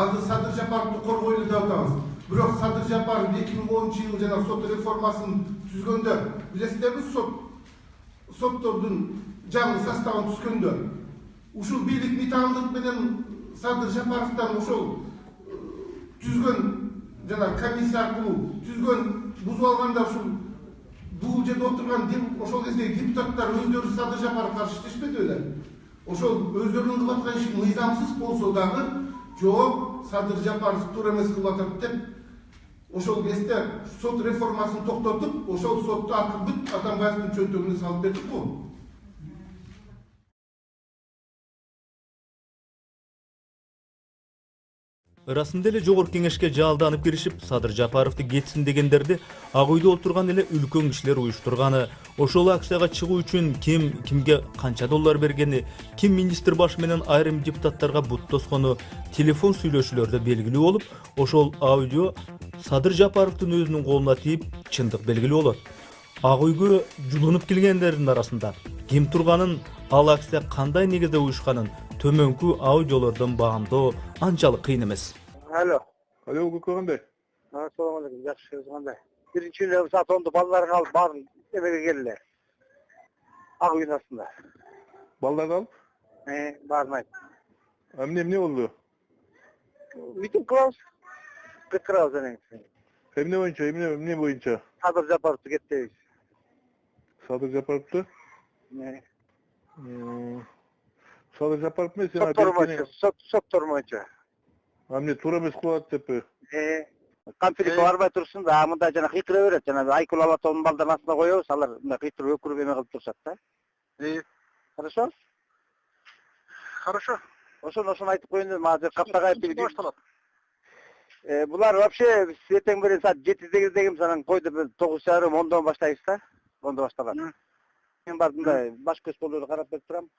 Азыр Садыр Жапаровду коргойлу деп атабыз. Бирок Садыр Жапаров 2010-жылы жана сот реформасын түзгөндө билесиздерби, соттордун жаңы составын түзгөндө ушул бийлик митандык менен Садыр Жапаровдон ошол түзгөн жана комиссия аркылуу түзгөн бузуп алганда ушул бул жерде отурган ошол кездеги депутаттар өздөрү Садыр Жапаровго каршы иштешпеди беле? Ошол өздөрүнүн кылып аткан иши мыйзамсыз болсо дагы жооп Садыр Жапаров туура эмес кылып атат деп ошол кезде сот реформасын токтотуп, ошол сотто Акылбек Атамбаевдин чөнтөгүнө салып бердик го. Ырасында эле жогорку кеңешке жалданып киришип, Садыр Жапаровду кетсин дегендерди Ак үйдө отурган эле үлкөн кишилер уюштурганы, ошол акцияга чыгуу үчүн кимге канча доллар бергени, ким министр башы менен айрым депутаттарга бут тоскону телефон сүйлөшүүлөрдө белгилүү болуп, ошол аудио Садыр Жапаровдун өзүнүн колуна тийип, чындык белгилүү болот. Ак үйгө жулунуп келгендердин арасында ким турганын, ал акция кандай негизде уюшканын төмөнкү аудиолордон баамдоо анчалык кыйын эмес. Алло. Алло, Гүкө кандай? Assalomu alaykum, yaxshi kандай. Birinchi yil saat 10da ballarni alып barın emeğe geldiler. Ак үйдүн астында. Балдарды алып? Бармайт. Эмне болду? Митинг кылабыз. Пикирабыз анан. Эмне боюнча? Садыр Жапаровду кетпейбиз. Садыр Жапаровду? Садыр Жапаров эмес, Соттор боюнча. Эмне туура эмес кылып атат деппи? Камчылыкка барбай турсун да, мында жана кыйтыра берет, жана Айкул Алатоонун балдарын астына коебуз, алар мына кыйтырып өкүрүп эме кылып турушат да. Хорошо? Хорошо. Ошону айтып коеюн дедим, азыр Каптагай башталат. Булар вообще эртең менен саат 7-8 анан койду 9:30-10дон баштайбыз да. 10да башталат. Мен бардым да баш көз болуп эле карап берип турам.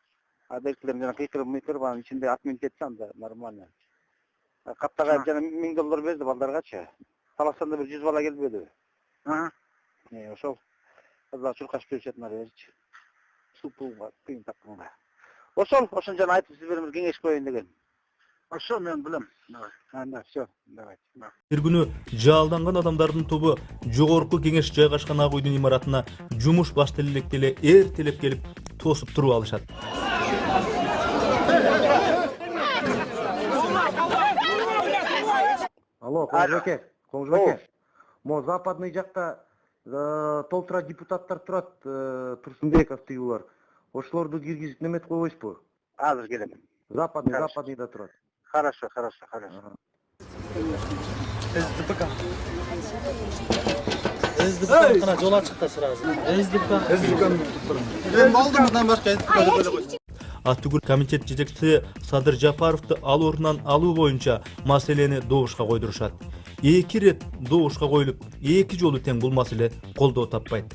Адекилер жана кыйтырып, анын ичинде отмен кетсе анда нормально. Каптагай жана $1000 берди балдаргачы. Таластанда бир 100 бала келбеди. Ошол. Азыр чуркаш беришет наречи. Супуга кыйын тапканга. Ошон жана айтып сиздерге кеңеш коеюн деген. Все, мен билем. Давай. Все, давайте. Бир күнү жалданган адамдардын тобу жогорку кеңеш жайгашкан Ак үйдүн имаратына жумуш башталып электе эле эртелеп келип тосуп туруп алышат. Алло, Коңжубеке. Мо западный жакта толтура депутаттар турат, Турсунбеков тыюлар. Ошолорду киргизип немет койбойсузбу? Азыр келем. Западныйда турат. Хорошо. СДПК жол ачыкта сразу. СДПК. Мен балдым мындан башка СДПК деп эле койсун. Аттүгүл комитет жетекчиси Садыр Жапаровду ал ордунан алуу боюнча маселени добушка койдурушат. 2 рет добушка коюлуп, 2 жолу тең бул маселе колдоо таппайт.